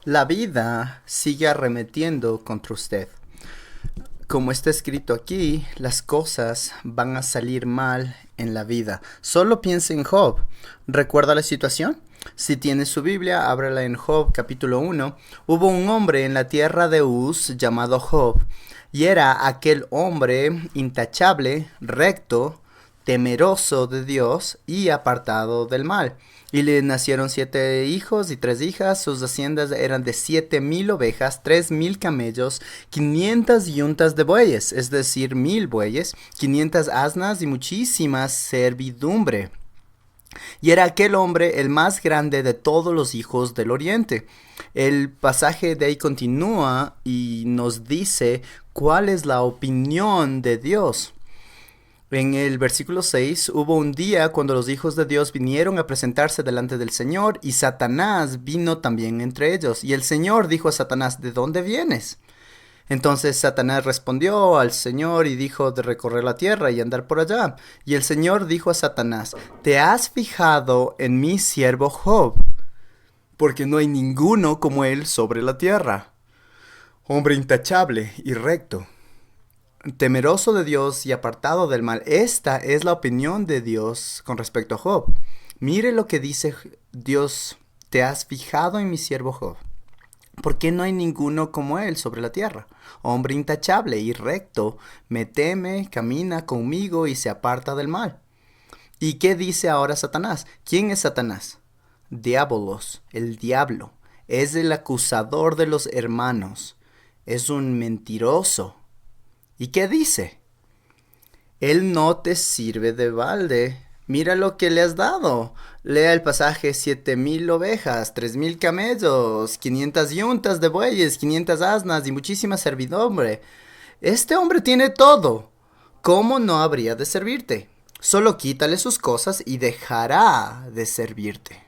La vida sigue arremetiendo contra usted. Como está escrito aquí, las cosas van a salir mal en la vida. Solo piense en Job. ¿Recuerda la situación? Si tiene su Biblia, ábrela en Job capítulo 1. Hubo un hombre en la tierra de Uz llamado Job, y era aquel hombre intachable, recto, temeroso de Dios y apartado del mal. Y le nacieron 7 hijos y 3 hijas. Sus haciendas eran de 7,000 ovejas, 3,000 camellos, 500 yuntas de bueyes, es decir, 1,000 bueyes, 500 asnas y muchísima servidumbre. Y era aquel hombre el más grande de todos los hijos del oriente. El pasaje de ahí continúa y nos dice cuál es la opinión de Dios. En el versículo 6, hubo un día cuando los hijos de Dios vinieron a presentarse delante del Señor, y Satanás vino también entre ellos. Y el Señor dijo a Satanás: ¿de dónde vienes? Entonces Satanás respondió al Señor y dijo: de recorrer la tierra y andar por allá. Y el Señor dijo a Satanás: ¿te has fijado en mi siervo Job? Porque no hay ninguno como él sobre la tierra, hombre intachable y recto, temeroso de Dios y apartado del mal. Esta es la opinión de Dios con respecto a Job. Mire lo que dice Dios: ¿te has fijado en mi siervo Job? ¿Por qué no hay ninguno como él sobre la tierra? Hombre intachable y recto, me teme, camina conmigo y se aparta del mal. ¿Y qué dice ahora Satanás? ¿Quién es Satanás? Diabolos, el diablo. Es el acusador de los hermanos. Es un mentiroso. ¿Y qué dice? Él no te sirve de balde. Mira lo que le has dado. Lea el pasaje: 7,000 ovejas, 3,000 camellos, 500 yuntas de bueyes, 500 asnas y muchísima servidumbre. Este hombre tiene todo. ¿Cómo no habría de servirte? Solo quítale sus cosas y dejará de servirte.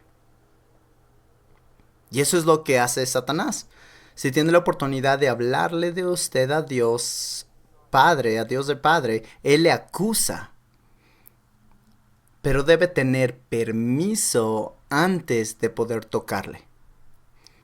Y eso es lo que hace Satanás. Si tiene la oportunidad de hablarle de usted a Dios Padre, a Dios el Padre, él le acusa. Pero debe tener permiso antes de poder tocarle.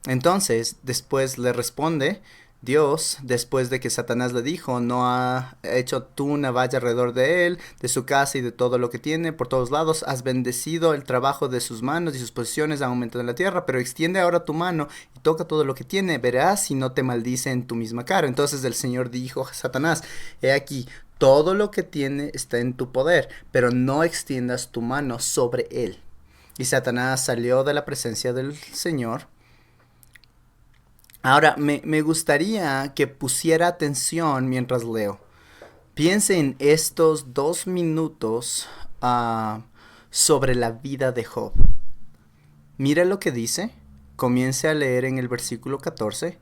Entonces, después le responde Dios, después de que Satanás le dijo: no ha hecho tú una valla alrededor de él, de su casa y de todo lo que tiene, por todos lados, has bendecido el trabajo de sus manos y sus posiciones han aumentado en la tierra, pero extiende ahora tu mano y toca todo lo que tiene, verás si no te maldice en tu misma cara. Entonces el Señor dijo a Satanás: he aquí, todo lo que tiene está en tu poder, pero no extiendas tu mano sobre él. Y Satanás salió de la presencia del Señor. Ahora, me gustaría que pusiera atención mientras leo. Piense en estos 2 minutos sobre la vida de Job. Mira lo que dice. Comience a leer en el versículo 14.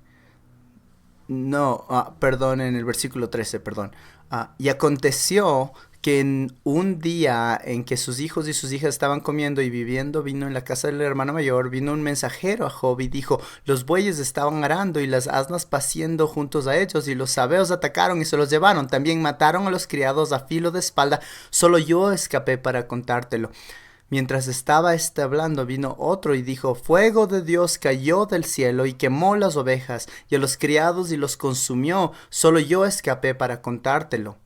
No, perdón, en el versículo 13, perdón. Y aconteció que en un día en que sus hijos y sus hijas estaban comiendo y viviendo, vino en la casa del hermano mayor, vino un mensajero a Job y dijo: los bueyes estaban arando y las asnas paciendo juntos a ellos, y los sabeos atacaron y se los llevaron. También mataron a los criados a filo de espada. Solo yo escapé para contártelo. Mientras estaba hablando, vino otro y dijo: fuego de Dios cayó del cielo y quemó las ovejas y a los criados y los consumió. Solo yo escapé para contártelo.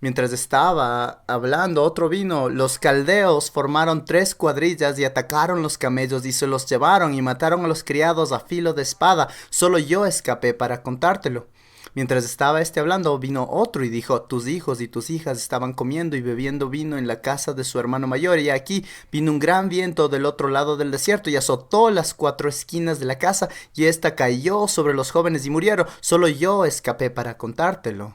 Mientras estaba hablando, otro vino. Los caldeos formaron 3 cuadrillas y atacaron los camellos y se los llevaron y mataron a los criados a filo de espada. Solo yo escapé para contártelo. Mientras estaba hablando, vino otro y dijo: tus hijos y tus hijas estaban comiendo y bebiendo vino en la casa de su hermano mayor, y aquí vino un gran viento del otro lado del desierto y azotó las 4 esquinas de la casa, y ésta cayó sobre los jóvenes y murieron. Solo yo escapé para contártelo.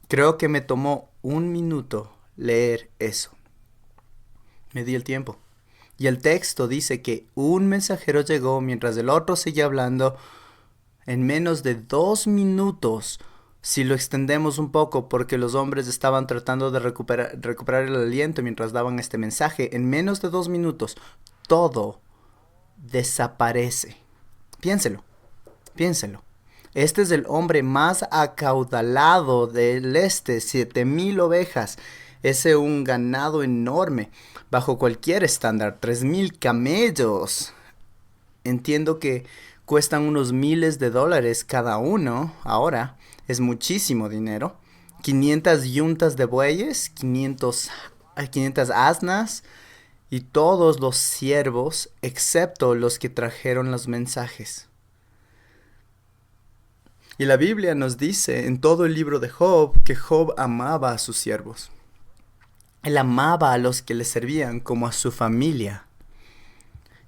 Creo que me tomó 1 minuto leer eso. Me di el tiempo. Y el texto dice que un mensajero llegó mientras el otro seguía hablando. En menos de 2 minutos, si lo extendemos un poco, porque los hombres estaban tratando de recuperar el aliento mientras daban este mensaje, en menos de 2 minutos, todo desaparece. Piénselo, piénselo. Este es el hombre más acaudalado del este, 7,000 ovejas. Es un ganado enorme, bajo cualquier estándar, 3,000 camellos. Entiendo que cuestan unos miles de dólares cada uno ahora. Es muchísimo dinero. 500 yuntas de bueyes, 500 asnas y todos los siervos excepto los que trajeron los mensajes. Y la Biblia nos dice en todo el libro de Job que Job amaba a sus siervos. Él amaba a los que le servían como a su familia.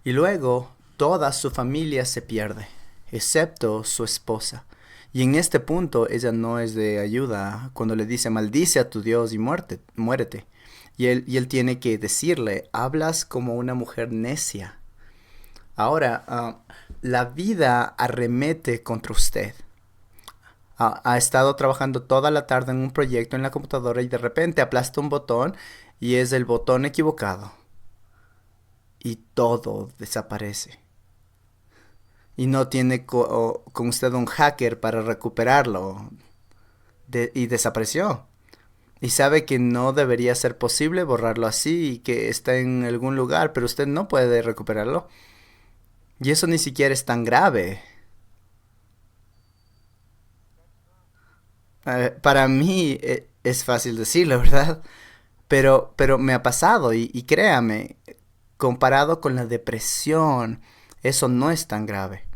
Y luego toda su familia se pierde, excepto su esposa. Y en este punto ella no es de ayuda cuando le dice maldice a tu Dios y muérete. Y él tiene que decirle, hablas como una mujer necia. Ahora, la vida arremete contra usted. Ha estado trabajando toda la tarde en un proyecto en la computadora y de repente aplasta un botón y es el botón equivocado. Y todo desaparece. Y no tiene con usted un hacker para recuperarlo. Y desapareció. Y sabe que no debería ser posible borrarlo así y que está en algún lugar, pero usted no puede recuperarlo. Y eso ni siquiera es tan grave. Para mí es fácil decirlo, ¿verdad? Pero me ha pasado y créame, comparado con la depresión, eso no es tan grave.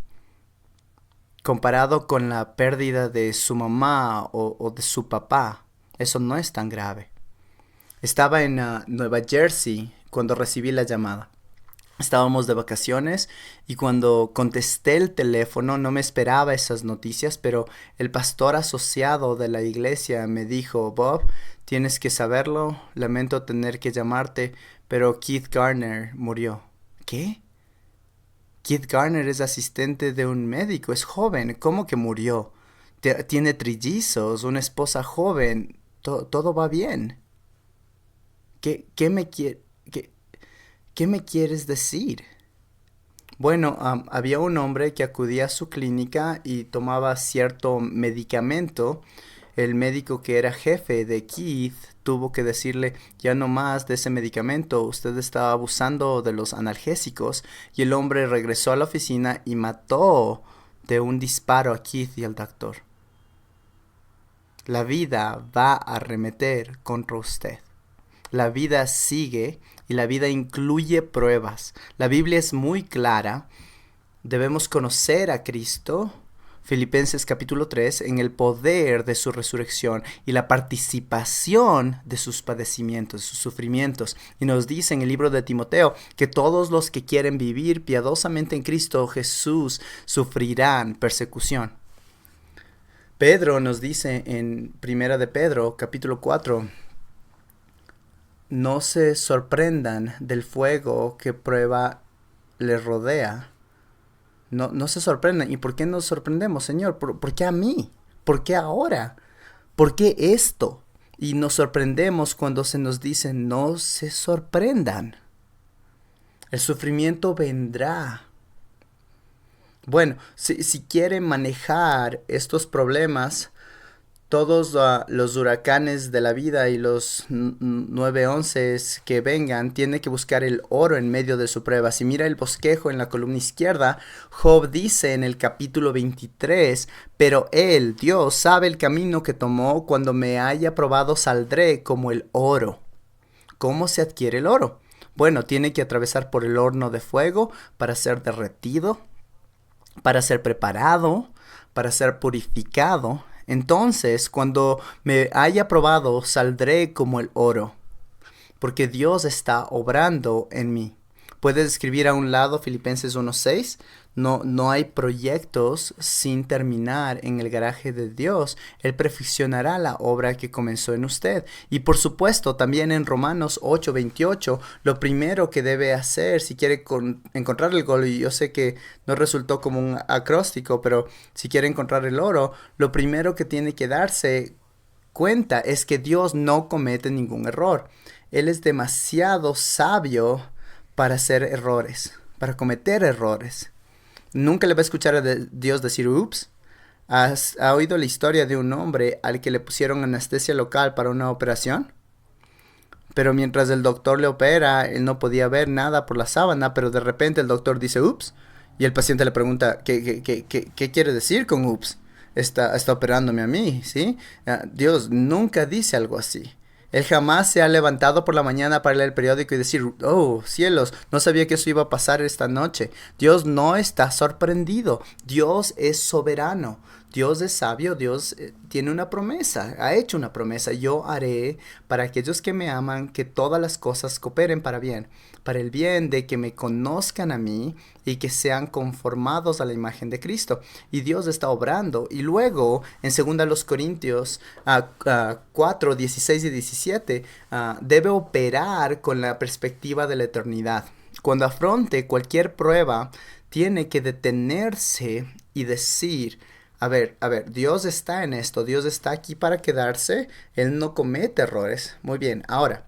Comparado con la pérdida de su mamá o de su papá, eso no es tan grave. Estaba en Nueva Jersey cuando recibí la llamada. Estábamos de vacaciones y cuando contesté el teléfono no me esperaba esas noticias, pero el pastor asociado de la iglesia me dijo, Bob, tienes que saberlo, lamento tener que llamarte, pero Keith Garner murió. ¿Qué? Keith Garner es asistente de un médico, es joven, ¿cómo que murió? Tiene trillizos, una esposa joven, todo va bien. ¿Qué me quiere? ¿Qué me quieres decir? Bueno, había un hombre que acudía a su clínica y tomaba cierto medicamento. El médico que era jefe de Keith tuvo que decirle ya no más de ese medicamento, usted estaba abusando de los analgésicos, y el hombre regresó a la oficina y mató de un disparo a Keith y al doctor. La vida va a arremeter contra usted. La vida sigue y la vida incluye pruebas. La Biblia es muy clara. Debemos conocer a Cristo, Filipenses capítulo 3, en el poder de su resurrección y la participación de sus padecimientos, de sus sufrimientos. Y nos dice en el libro de Timoteo que todos los que quieren vivir piadosamente en Cristo Jesús sufrirán persecución. Pedro nos dice en Primera de Pedro capítulo 4, no se sorprendan del fuego que prueba les rodea. No se sorprendan. ¿Y por qué nos sorprendemos, Señor? ¿Por qué a mí? ¿Por qué ahora? ¿Por qué esto? Y nos sorprendemos cuando se nos dice no se sorprendan. El sufrimiento vendrá. Bueno, si quieren manejar estos problemas, todos los huracanes de la vida y los 911 que vengan, tiene que buscar el oro en medio de su prueba. Si mira el bosquejo en la columna izquierda, Job dice en el capítulo 23, pero él, Dios, sabe el camino que tomó, cuando me haya probado saldré como el oro. ¿Cómo se adquiere el oro? Bueno, tiene que atravesar por el horno de fuego para ser derretido, para ser preparado, para ser purificado. Entonces, cuando me haya probado, saldré como el oro, porque Dios está obrando en mí. Puedes escribir a un lado Filipenses 1:6. No hay proyectos sin terminar en el garaje de Dios. Él perfeccionará la obra que comenzó en usted. Y por supuesto, también en Romanos 8:28, lo primero que debe hacer si quiere encontrar el gol, y yo sé que no resultó como un acróstico, pero si quiere encontrar el oro, lo primero que tiene que darse cuenta es que Dios no comete ningún error. Él es demasiado sabio para hacer errores, para cometer errores. Nunca le va a escuchar a Dios decir ups. ¿Ha oído la historia de un hombre al que le pusieron anestesia local para una operación? Pero mientras el doctor le opera, él no podía ver nada por la sábana, pero de repente el doctor dice ups, Y el paciente le pregunta, ¿qué quiere decir con ups? Está operándome a mí, ¿sí? Dios nunca dice algo así. Él jamás se ha levantado por la mañana para leer el periódico y decir, oh, cielos, no sabía que eso iba a pasar esta noche. Dios no está sorprendido. Dios es soberano. Dios es sabio. Dios tiene una promesa. Ha hecho una promesa. Yo haré para aquellos que me aman que todas las cosas cooperen para bien. Para el bien de que me conozcan a mí y que sean conformados a la imagen de Cristo. Y Dios está obrando. Y luego, en 2 Corintios 4, 16 y 17, debe operar con la perspectiva de la eternidad. Cuando afronte cualquier prueba, tiene que detenerse y decir, a ver, Dios está en esto, Dios está aquí para quedarse, Él no comete errores. Muy bien, ahora,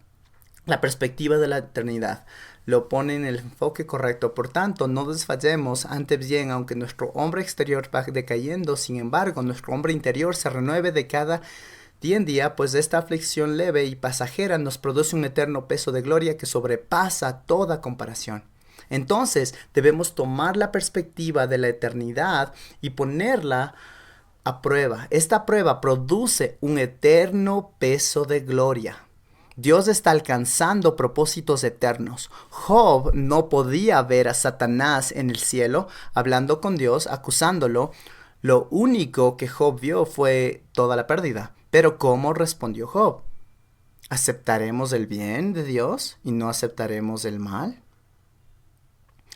la perspectiva de la eternidad lo pone en el enfoque correcto. Por tanto, no desfallemos, antes bien, aunque nuestro hombre exterior va decayendo, sin embargo, nuestro hombre interior se renueve de cada día en día, pues esta aflicción leve y pasajera nos produce un eterno peso de gloria que sobrepasa toda comparación. Entonces, debemos tomar la perspectiva de la eternidad y ponerla a prueba. Esta prueba produce un eterno peso de gloria. Dios está alcanzando propósitos eternos. Job no podía ver a Satanás en el cielo, hablando con Dios, acusándolo. Lo único que Job vio fue toda la pérdida. Pero ¿cómo respondió Job? ¿Aceptaremos el bien de Dios y no aceptaremos el mal?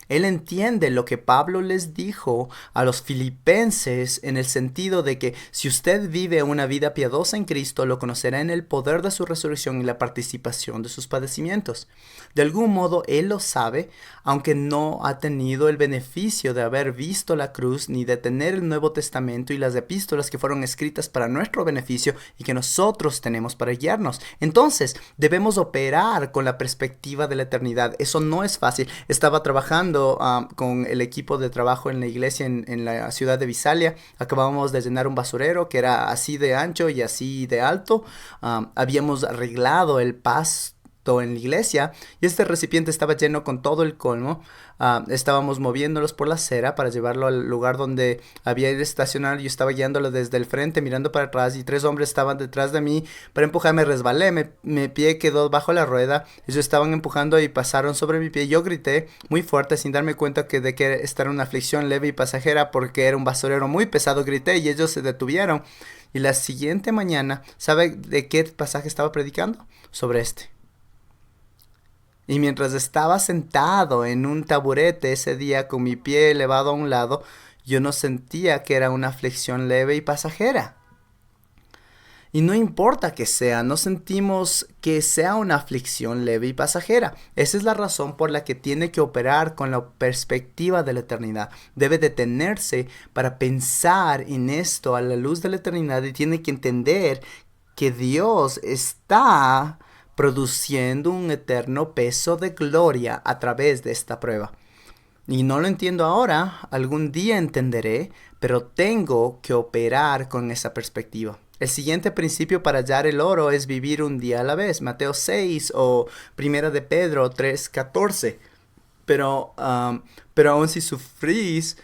Él entiende lo que Pablo les dijo a los filipenses en el sentido de que si usted vive una vida piadosa en Cristo, lo conocerá en el poder de su resurrección y la participación de sus padecimientos. De algún modo, Él lo sabe, aunque no ha tenido el beneficio de haber visto la cruz ni de tener el Nuevo Testamento y las epístolas que fueron escritas para nuestro beneficio y que nosotros tenemos para guiarnos. Entonces, debemos operar con la perspectiva de la eternidad. Eso no es fácil. Estaba trabajando con el equipo de trabajo en la iglesia en la ciudad de Visalia. Acabábamos de llenar un basurero que era así de ancho y así de alto. Habíamos arreglado el pasto en la iglesia y este recipiente estaba lleno con todo el colmo. Estábamos moviéndolos por la acera para llevarlo al lugar donde había ido a estacionar. Yo estaba guiándolo desde el frente, mirando para atrás, y 3 hombres estaban detrás de mí para empujarme. Resbalé, mi pie quedó bajo la rueda. Ellos estaban empujando y pasaron sobre mi pie. Yo grité muy fuerte sin darme cuenta de que esta era una aflicción leve y pasajera, porque era un basurero muy pesado. Grité y ellos se detuvieron. Y la siguiente mañana, ¿sabe de qué pasaje estaba predicando? Sobre este. Y mientras estaba sentado en un taburete ese día con mi pie elevado a un lado, yo no sentía que era una aflicción leve y pasajera. Y no importa que sea, no sentimos que sea una aflicción leve y pasajera. Esa es la razón por la que tiene que operar con la perspectiva de la eternidad. Debe detenerse para pensar en esto a la luz de la eternidad y tiene que entender que Dios está produciendo un eterno peso de gloria a través de esta prueba. Y no lo entiendo ahora, algún día entenderé, pero tengo que operar con esa perspectiva. El siguiente principio para hallar el oro es vivir un día a la vez. Mateo 6 o 1 de Pedro 3:14. Pero aun si sufrís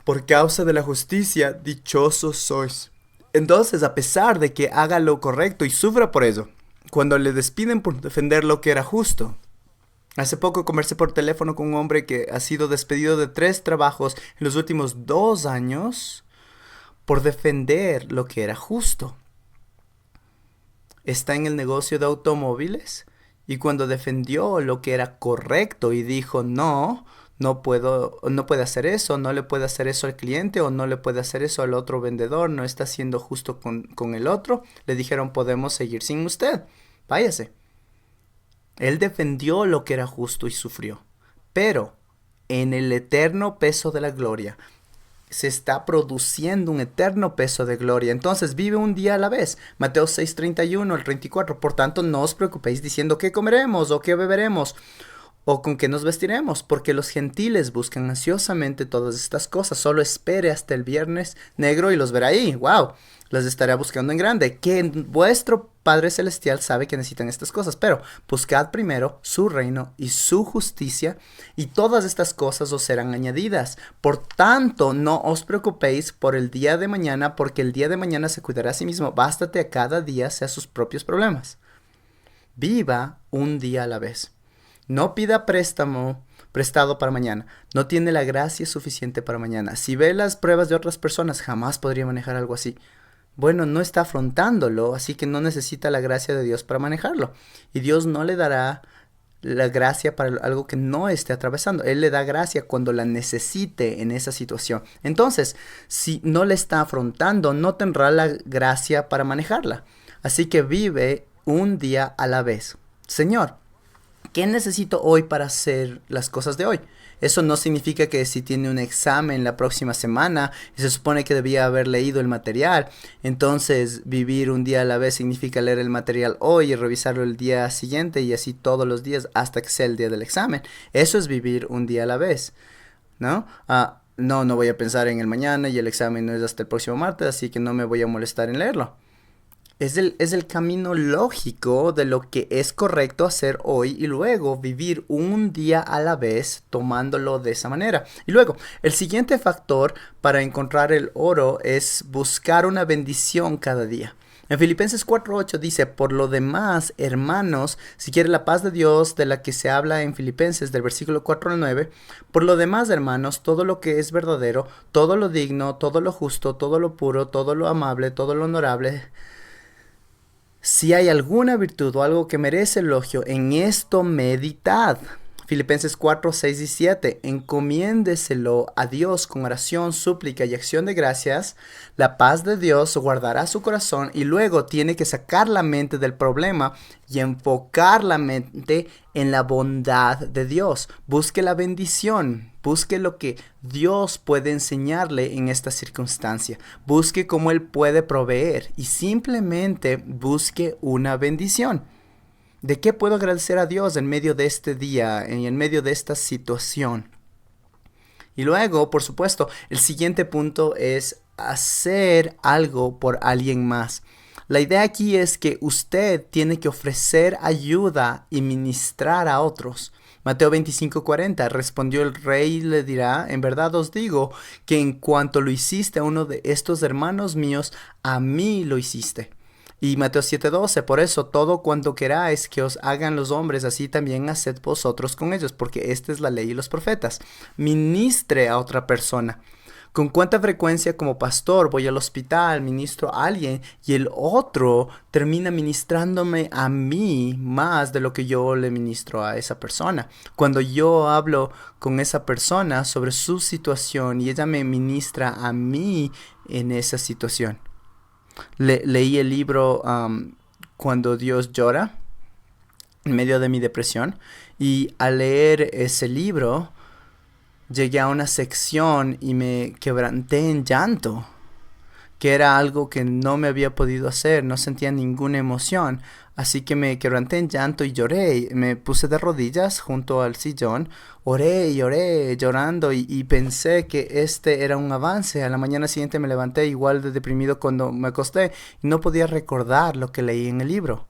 por causa de la justicia, dichosos sois. Entonces, a pesar de que haga lo correcto y sufra por eso, cuando le despiden por defender lo que era justo. Hace poco conversé por teléfono con un hombre que ha sido despedido de 3 trabajos en los últimos 2 años por defender lo que era justo. Está en el negocio de automóviles y cuando defendió lo que era correcto y dijo no puede hacer eso, no le puede hacer eso al cliente o no le puede hacer eso al otro vendedor, no está siendo justo con el otro, le dijeron podemos seguir sin usted, váyase. Él defendió lo que era justo y sufrió, pero en el eterno peso de la gloria se está produciendo un eterno peso de gloria. Entonces vive un día a la vez. Mateo 6:31 al 34. Por tanto, no os preocupéis diciendo qué comeremos o qué beberemos ¿O con qué nos vestiremos? Porque los gentiles buscan ansiosamente todas estas cosas. Solo espere hasta el viernes negro y los verá ahí. ¡Wow! Las estará buscando en grande. Que vuestro Padre Celestial sabe que necesitan estas cosas. Pero buscad primero su reino y su justicia, y todas estas cosas os serán añadidas. Por tanto, no os preocupéis por el día de mañana, porque el día de mañana se cuidará a sí mismo. Bástate a cada día sea sus propios problemas. Viva un día a la vez. No pida prestado para mañana. No tiene la gracia suficiente para mañana. Si ve las pruebas de otras personas, jamás podría manejar algo así. Bueno, no está afrontándolo, así que no necesita la gracia de Dios para manejarlo. Y Dios no le dará la gracia para algo que no esté atravesando. Él le da gracia cuando la necesite en esa situación. Entonces, si no le está afrontando, no tendrá la gracia para manejarla. Así que vive un día a la vez. Señor, ¿qué necesito hoy para hacer las cosas de hoy? Eso no significa que si tiene un examen la próxima semana y se supone que debía haber leído el material, entonces vivir un día a la vez significa leer el material hoy y revisarlo el día siguiente y así todos los días hasta que sea el día del examen. Eso es vivir un día a la vez, ¿no? No voy a pensar en el mañana y el examen no es hasta el próximo martes, así que no me voy a molestar en leerlo. Es el camino lógico de lo que es correcto hacer hoy y luego vivir un día a la vez tomándolo de esa manera. Y luego, el siguiente factor para encontrar el oro es buscar una bendición cada día. En Filipenses 4:8 dice, por lo demás, hermanos, si quiere la paz de Dios de la que se habla en Filipenses del versículo 4 al 9, por lo demás, hermanos, todo lo que es verdadero, todo lo digno, todo lo justo, todo lo puro, todo lo amable, todo lo honorable, si hay alguna virtud o algo que merece elogio, en esto meditad. Filipenses 4, 6 y 7. Encomiéndeselo a Dios con oración, súplica y acción de gracias. La paz de Dios guardará su corazón, y luego tiene que sacar la mente del problema y enfocar la mente en la bondad de Dios. Busque la bendición. Busque lo que Dios puede enseñarle en esta circunstancia. Busque cómo Él puede proveer y simplemente busque una bendición. ¿De qué puedo agradecer a Dios en medio de este día y en medio de esta situación? Y luego, por supuesto, el siguiente punto es hacer algo por alguien más. La idea aquí es que usted tiene que ofrecer ayuda y ministrar a otros. Mateo 25:40, respondió el rey y le dirá, en verdad os digo que en cuanto lo hiciste a uno de estos hermanos míos, a mí lo hiciste. Y Mateo 7:12, por eso todo cuanto queráis que os hagan los hombres, así también haced vosotros con ellos, porque esta es la ley y los profetas. Ministre a otra persona. ¿Con cuánta frecuencia como pastor voy al hospital, ministro a alguien y el otro termina ministrándome a mí más de lo que yo le ministro a esa persona? Cuando yo hablo con esa persona sobre su situación y ella me ministra a mí en esa situación. Leí el libro Cuando Dios llora, en medio de mi depresión, y al leer ese libro llegué a una sección y me quebranté en llanto, que era algo que no me había podido hacer, no sentía ninguna emoción, así que me quebranté en llanto y lloré, me puse de rodillas junto al sillón, oré y oré, llorando y pensé que este era un avance. A la mañana siguiente me levanté igual de deprimido cuando me acosté y no podía recordar lo que leí en el libro.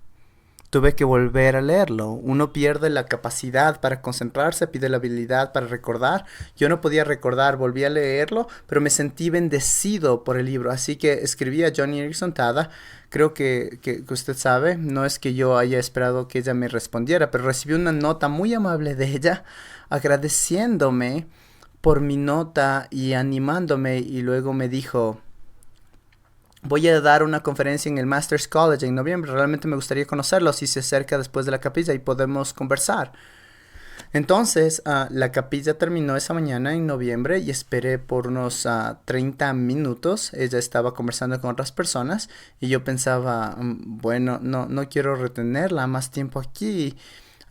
Tuve que volver a leerlo. Uno pierde la capacidad para concentrarse, pierde la habilidad para recordar. Yo no podía recordar, volví a leerlo, pero me sentí bendecido por el libro. Así que escribí a Joni Eareckson Tada. Creo que usted sabe, no es que yo haya esperado que ella me respondiera, pero recibí una nota muy amable de ella agradeciéndome por mi nota y animándome, y luego me dijo: voy a dar una conferencia en el Masters College en noviembre. Realmente me gustaría conocerlo si se acerca después de la capilla y podemos conversar. Entonces, la capilla terminó esa mañana en noviembre y esperé por unos 30 minutos. Ella estaba conversando con otras personas y yo pensaba, bueno, no quiero retenerla más tiempo aquí.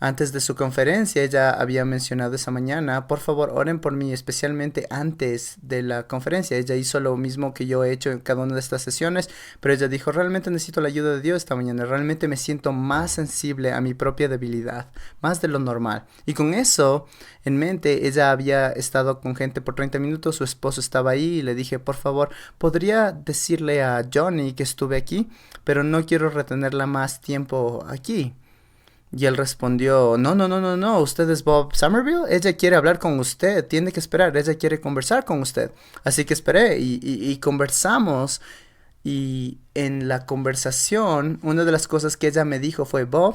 Antes de su conferencia, ella había mencionado esa mañana, por favor, oren por mí, especialmente antes de la conferencia. Ella hizo lo mismo que yo he hecho en cada una de estas sesiones, pero ella dijo, realmente necesito la ayuda de Dios esta mañana, realmente me siento más sensible a mi propia debilidad, más de lo normal. Y con eso en mente, ella había estado con gente por 30 minutos, su esposo estaba ahí y le dije, por favor, ¿podría decirle a Johnny que estuve aquí? Pero no quiero retenerla más tiempo aquí. Y él respondió, no, no, no, no, no, usted es Bob Somerville, ella quiere hablar con usted, tiene que esperar, ella quiere conversar con usted. Así que esperé y conversamos. Y en la conversación, una de las cosas que ella me dijo fue, Bob,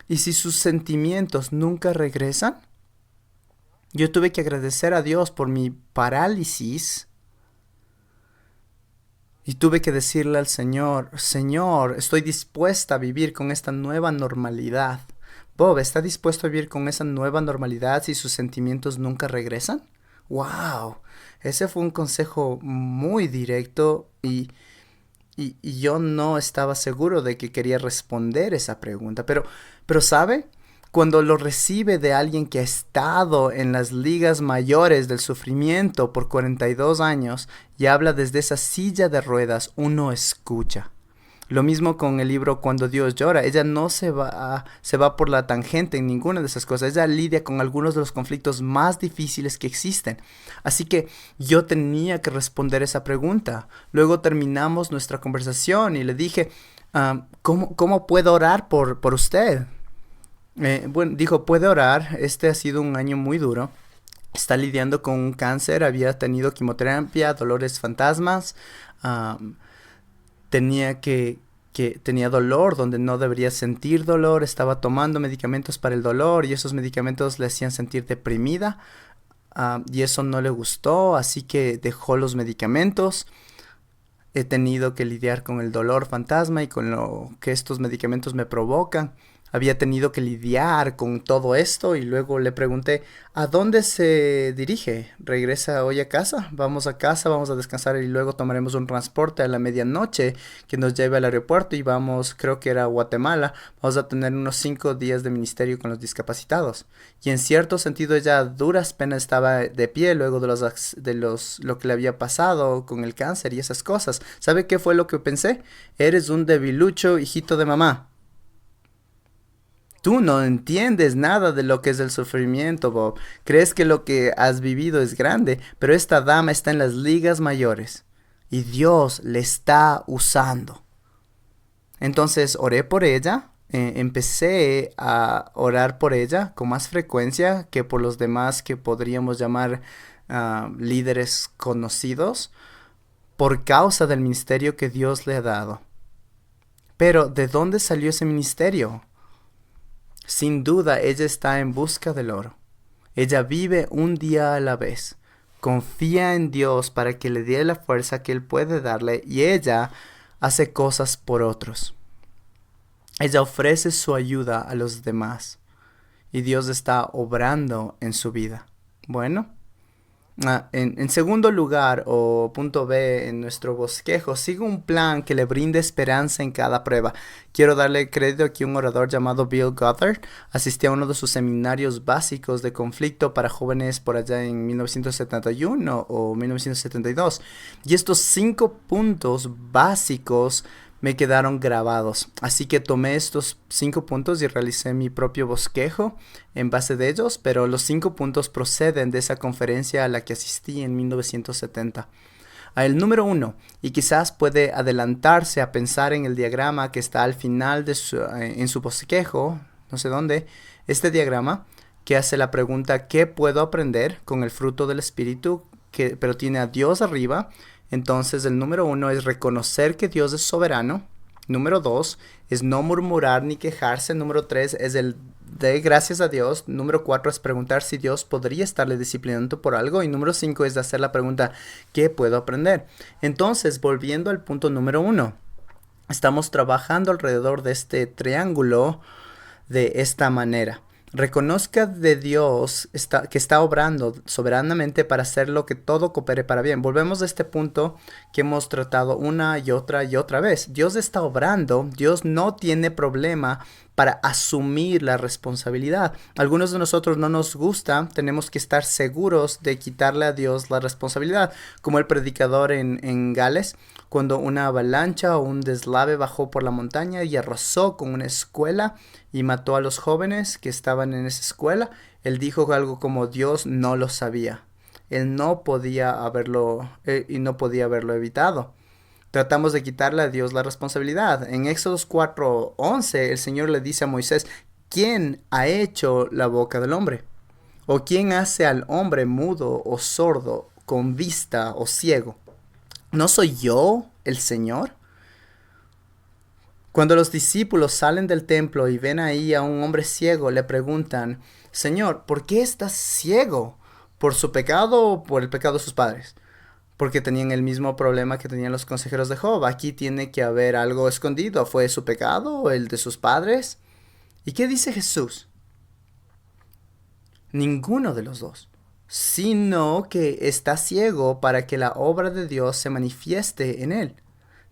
¿y si sus sentimientos nunca regresan? Yo tuve que agradecer a Dios por mi parálisis y tuve que decirle al Señor, Señor, estoy dispuesta a vivir con esta nueva normalidad. Bob, ¿está dispuesto a vivir con esa nueva normalidad si sus sentimientos nunca regresan? ¡Wow! Ese fue un consejo muy directo y yo no estaba seguro de que quería responder esa pregunta. Pero ¿sabe? Cuando lo recibe de alguien que ha estado en las ligas mayores del sufrimiento por 42 años y habla desde esa silla de ruedas, uno escucha. Lo mismo con el libro Cuando Dios llora. Ella no se va por la tangente en ninguna de esas cosas. Ella lidia con algunos de los conflictos más difíciles que existen. Así que yo tenía que responder esa pregunta. Luego terminamos nuestra conversación y le dije, ¿cómo puedo orar por usted? Bueno, dijo, puede orar. Este ha sido un año muy duro. Está lidiando con un cáncer. Había tenido quimioterapia, dolores fantasmas. Tenía dolor donde no debería sentir dolor, estaba tomando medicamentos para el dolor y esos medicamentos le hacían sentir deprimida, y eso no le gustó, así que dejó los medicamentos. He tenido que lidiar con el dolor fantasma y con lo que estos medicamentos me provocan. Había tenido que lidiar con todo esto y luego le pregunté, ¿a dónde se dirige? ¿Regresa hoy a casa? Vamos a casa, vamos a descansar y luego tomaremos un transporte a la medianoche que nos lleve al aeropuerto y vamos, creo que era a Guatemala. Vamos a tener unos 5 días de ministerio con los discapacitados. Y en cierto sentido ella a duras penas estaba de pie luego lo que le había pasado con el cáncer y esas cosas. ¿Sabe qué fue lo que pensé? Eres un debilucho, hijito de mamá. Tú no entiendes nada de lo que es el sufrimiento, Bob. Crees que lo que has vivido es grande, pero esta dama está en las ligas mayores y Dios le está usando. Entonces oré por ella, empecé a orar por ella con más frecuencia que por los demás que podríamos llamar líderes conocidos por causa del ministerio que Dios le ha dado. Pero ¿de dónde salió ese ministerio? Sin duda, ella está en busca del oro. Ella vive un día a la vez. Confía en Dios para que le dé la fuerza que Él puede darle y ella hace cosas por otros. Ella ofrece su ayuda a los demás y Dios está obrando en su vida. Bueno, en segundo lugar, o punto B en nuestro bosquejo, sigue un plan que le brinde esperanza en cada prueba. Quiero darle crédito aquí a un orador llamado Bill Gothard. Asistí a uno de sus seminarios básicos de conflicto para jóvenes por allá en 1971 o 1972. Y estos 5 puntos básicos me quedaron grabados. Así que tomé estos 5 puntos y realicé mi propio bosquejo en base de ellos, pero los 5 puntos proceden de esa conferencia a la que asistí en 1970. El número 1, y quizás puede adelantarse a pensar en el diagrama que está al final de en su bosquejo, no sé dónde, este diagrama que hace la pregunta ¿qué puedo aprender con el fruto del Espíritu? Pero tiene a Dios arriba. Entonces el número 1 es reconocer que Dios es soberano. Número 2 es no murmurar ni quejarse. Número 3 es el de gracias a Dios. Número 4 es preguntar si Dios podría estarle disciplinando por algo. Y número 5 es hacer la pregunta ¿qué puedo aprender? Entonces, volviendo al punto número 1, estamos trabajando alrededor de este triángulo de esta manera. Reconozca de Dios que está obrando soberanamente para hacer lo que todo coopere para bien. Volvemos a este punto que hemos tratado una y otra vez. Dios está obrando. Dios no tiene problema para asumir la responsabilidad. Algunos de nosotros no nos gusta, tenemos que estar seguros de quitarle a Dios la responsabilidad, como el predicador en Gales, cuando una avalancha o un deslave bajó por la montaña y arrasó con una escuela y mató a los jóvenes que estaban en esa escuela. Él dijo algo como: Dios no lo sabía. Él no podía haberlo y no podía haberlo evitado. Tratamos de quitarle a Dios la responsabilidad. En Éxodo 4:11 el Señor le dice a Moisés: ¿quién ha hecho la boca del hombre? ¿O quién hace al hombre mudo o sordo, con vista o ciego? ¿No soy yo el Señor? Cuando los discípulos salen del templo y ven ahí a un hombre ciego, le preguntan: Señor, ¿por qué estás ciego? ¿Por su pecado o por el pecado de sus padres? Porque tenían el mismo problema que tenían los consejeros de Job. Aquí tiene que haber algo escondido. ¿Fue su pecado o el de sus padres? ¿Y qué dice Jesús? Ninguno de los dos, sino que está ciego para que la obra de Dios se manifieste en él.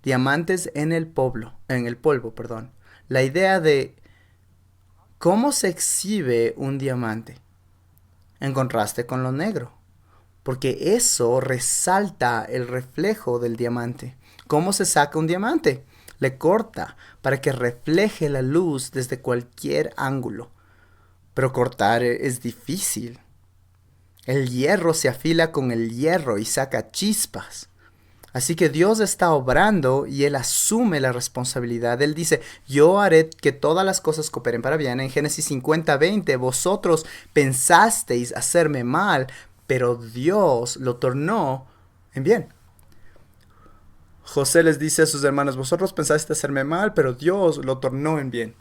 Diamantes en el polvo, perdón. La idea de cómo se exhibe un diamante en contraste con lo negro, porque eso resalta el reflejo del diamante. ¿Cómo se saca un diamante? Le corta para que refleje la luz desde cualquier ángulo. Pero cortar es difícil. El hierro se afila con el hierro y saca chispas. Así que Dios está obrando y Él asume la responsabilidad. Él dice: yo haré que todas las cosas cooperen para bien. En Génesis 50:20, vosotros pensasteis hacerme mal, pero Dios lo tornó en bien. José les dice a sus hermanos: vosotros pensasteis hacerme mal, pero Dios lo tornó en bien.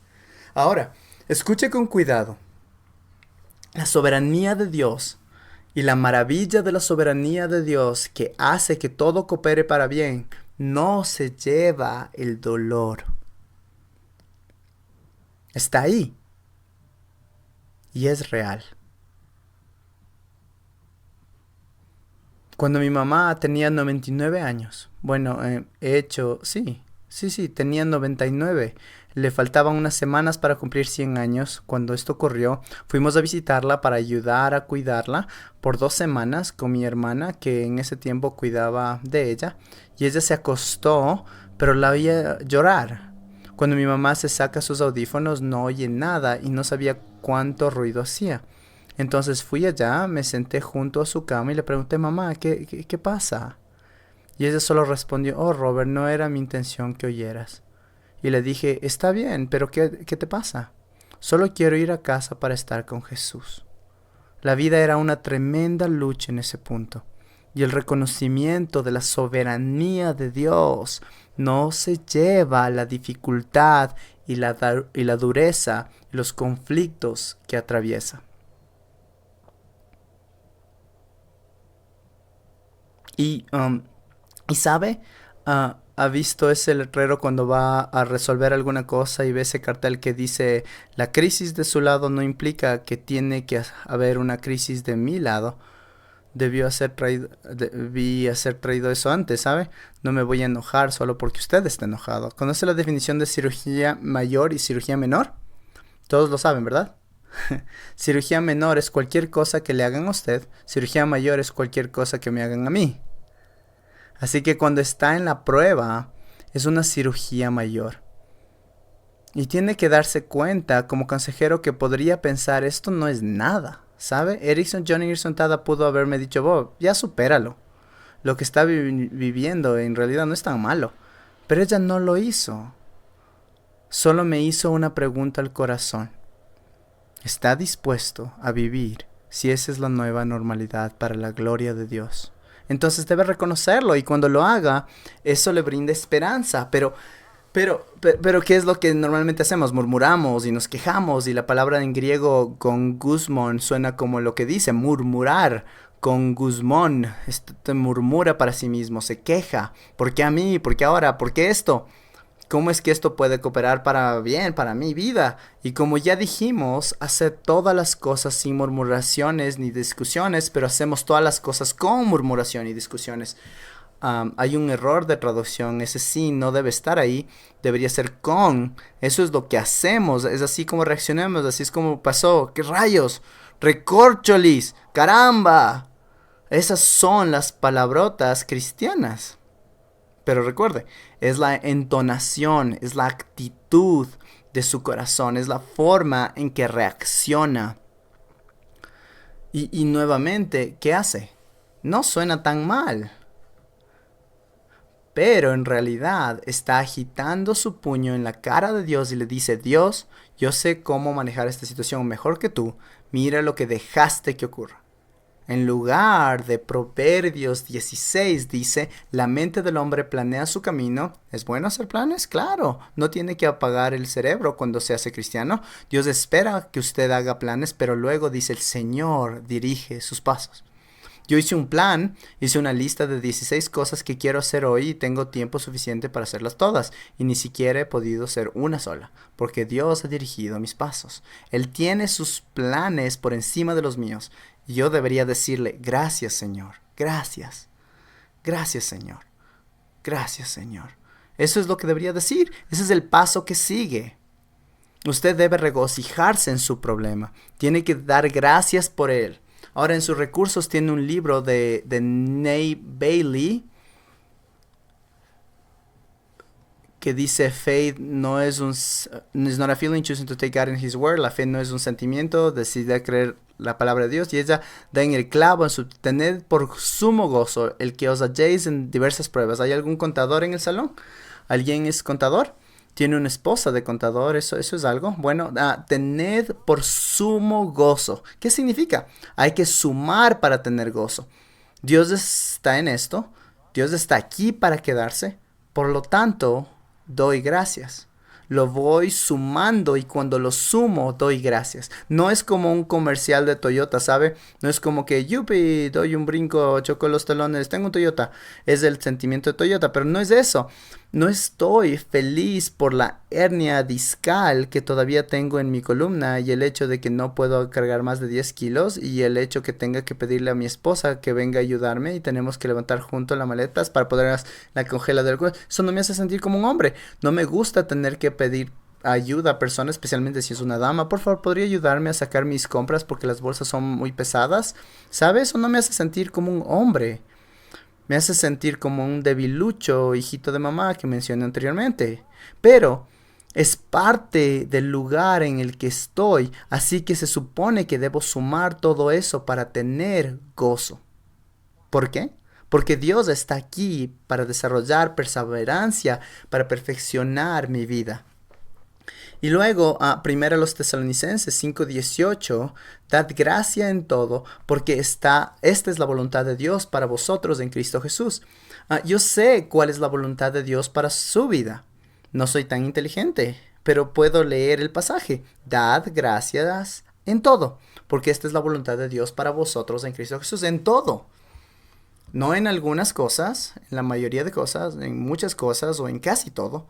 Ahora, escuche con cuidado. La soberanía de Dios y la maravilla de la soberanía de Dios, que hace que todo coopere para bien, no se lleva el dolor. Está ahí. Y es real. Cuando mi mamá tenía 99 años, tenía 99. Le faltaban unas semanas para cumplir 100 años. Cuando esto ocurrió, fuimos a visitarla para ayudar a cuidarla por 2 semanas con mi hermana, que en ese tiempo cuidaba de ella. Y ella se acostó, pero la oía llorar. Cuando mi mamá se saca sus audífonos, no oye nada y no sabía cuánto ruido hacía. Entonces fui allá, me senté junto a su cama y le pregunté: mamá, ¿qué pasa? Y ella solo respondió: oh, Robert, no era mi intención que oyeras. Y le dije: está bien, pero ¿qué te pasa? Solo quiero ir a casa para estar con Jesús. La vida era una tremenda lucha en ese punto. Y el reconocimiento de la soberanía de Dios no se lleva a la dificultad y la dureza y los conflictos que atraviesa. Y ¿sabe? ¿Ha visto ese letrero cuando va a resolver alguna cosa y ve ese cartel que dice: la crisis de su lado no implica que tiene que haber una crisis de mi lado? Debí haber traído eso antes, ¿sabe? No me voy a enojar solo porque usted está enojado. ¿Conoce la definición de cirugía mayor y cirugía menor? Todos lo saben, ¿verdad? Cirugía menor es cualquier cosa que le hagan a usted. Cirugía mayor es cualquier cosa que me hagan a mí. Así que cuando está en la prueba, es una cirugía mayor. Y tiene que darse cuenta como consejero que podría pensar: esto no es nada, ¿sabe? John Erickson Tada pudo haberme dicho: Bob, ya supéralo. Lo que está viviendo en realidad no es tan malo. Pero ella no lo hizo. Solo me hizo una pregunta al corazón: ¿está dispuesto a vivir si esa es la nueva normalidad para la gloria de Dios? Entonces debe reconocerlo, y cuando lo haga, eso le brinda esperanza. Pero ¿qué es lo que normalmente hacemos? Murmuramos y nos quejamos, y la palabra en griego con guzmón suena como lo que dice murmurar. Con guzmón, murmura para sí mismo, se queja. ¿Por qué a mí? ¿Por qué ahora? ¿Por qué esto? ¿Cómo es que esto puede cooperar para bien, para mi vida? Y como ya dijimos, hacer todas las cosas sin murmuraciones ni discusiones, pero hacemos todas las cosas con murmuración y discusiones. hay un error de traducción. Ese sí no debe estar ahí. Debería ser con. Eso es lo que hacemos. Es así como reaccionamos. Así es como pasó. ¿Qué rayos? Recorcholis. Caramba. Esas son las palabrotas cristianas. Pero recuerde, es la entonación, es la actitud de su corazón, es la forma en que reacciona. Y nuevamente, ¿qué hace? No suena tan mal. Pero en realidad está agitando su puño en la cara de Dios y le dice: Dios, yo sé cómo manejar esta situación mejor que tú. Mira lo que dejaste que ocurra. En lugar de Proverbios 16 dice: la mente del hombre planea su camino. ¿Es bueno hacer planes? Claro. No tiene que apagar el cerebro cuando se hace cristiano. Dios espera que usted haga planes, pero luego dice: el Señor dirige sus pasos. Yo hice un plan, hice una lista de 16 cosas que quiero hacer hoy y tengo tiempo suficiente para hacerlas todas. Y ni siquiera he podido hacer una sola, porque Dios ha dirigido mis pasos. Él tiene sus planes por encima de los míos. Y yo debería decirle: gracias, Señor, gracias, gracias, Señor, gracias, Señor. Eso es lo que debería decir. Ese es el paso que sigue. Usted debe regocijarse en su problema. Tiene que dar gracias por él. Ahora, en sus recursos tiene un libro de Nate Bailey que dice: faith no es un is not a feeling choosing to take God in His word. La fe no es un sentimiento, decide creer la palabra de Dios. Y ella da en el clavo en su: tened por sumo gozo el que os halléis en diversas pruebas. ¿Hay algún contador en el salón? ¿Alguien es contador? ¿Tiene una esposa de contador? ¿Eso es algo? Bueno, tened por sumo gozo. ¿Qué significa? Hay que sumar para tener gozo. Dios está en esto. Dios está aquí para quedarse. Por lo tanto, doy gracias. Lo voy sumando y cuando lo sumo, doy gracias. No es como un comercial de Toyota, ¿sabe? No es como que, yupi, doy un brinco, choco los talones, tengo un Toyota. Es el sentimiento de Toyota, pero no es eso. No estoy feliz por la hernia discal que todavía tengo en mi columna y el hecho de que no puedo cargar más de 10 kilos y el hecho que tenga que pedirle a mi esposa que venga a ayudarme y tenemos que levantar juntos las maletas para poder la congeladora. Eso no me hace sentir como un hombre. No me gusta tener que pedir ayuda a personas, especialmente si es una dama. Por favor, ¿podría ayudarme a sacar mis compras porque las bolsas son muy pesadas? ¿Sabes? Eso no me hace sentir como un hombre. Me hace sentir como un debilucho, hijito de mamá que mencioné anteriormente. Pero es parte del lugar en el que estoy, así que se supone que debo sumar todo eso para tener gozo. ¿Por qué? Porque Dios está aquí para desarrollar perseverancia, para perfeccionar mi vida. Y luego, primero los Tesalonicenses 5:18, dad gracia en todo, porque esta es la voluntad de Dios para vosotros en Cristo Jesús. Yo sé cuál es la voluntad de Dios para su vida. No soy tan inteligente, pero puedo leer el pasaje. Dad gracias en todo, porque esta es la voluntad de Dios para vosotros en Cristo Jesús, en todo. No en algunas cosas, en la mayoría de cosas, en muchas cosas o en casi todo.